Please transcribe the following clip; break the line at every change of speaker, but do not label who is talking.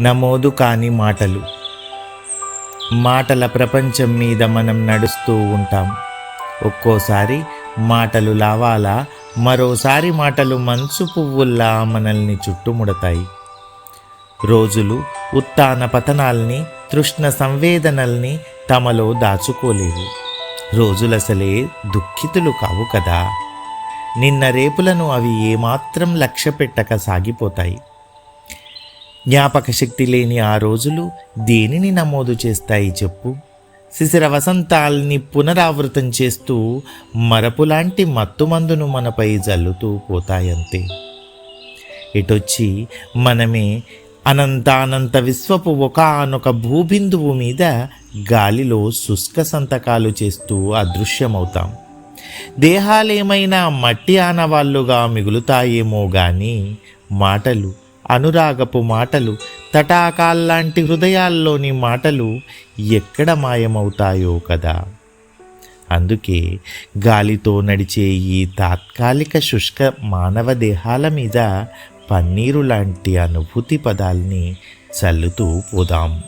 నమోదు కాని మాటలు. మాటల ప్రపంచం మీద మనం నడుస్తూ ఉంటాం. ఒక్కోసారి మాటలు లావాలా, మరోసారి మాటలు మంచు పువ్వుల్లా మనల్ని చుట్టుముడతాయి. రోజులు ఉత్తాన పతనాల్ని, తృష్ణ సంవేదనల్ని తమలో దాచుకోలేవు. రోజులసలే దుఃఖితులు కావు కదా. నిన్న రేపులను అవి ఏమాత్రం లక్ష్య పెట్టక సాగిపోతాయి. జ్ఞాపక శక్తి లేని ఆ రోజులు దేనిని నమోదు చేస్తాయి చెప్పు? శిశిర వసంతాల్ని పునరావృతం చేస్తూ మరపులాంటి మత్తుమందును మనపై జల్లుతూ పోతాయంతే. ఇటొచ్చి మనమే అనంతానంత విశ్వపు ఒకానొక భూబిందువు మీద గాలిలో శుష్క సంతకాలు చేస్తూ అదృశ్యమవుతాం. దేహాలేమైనా మట్టి ఆనవాళ్ళుగా మిగులుతాయేమో గాని మాటలు, అనురాగపు మాటలు, తటాకాల్లాంటి హృదయాల్లోని మాటలు ఎక్కడ మాయమవుతాయో కదా. అందుకే గాలితో నడిచే ఈ తాత్కాలిక శుష్క మానవ దేహాల మీద పన్నీరు లాంటి అనుభూతి పదాల్ని చల్లుతూ పోదాం.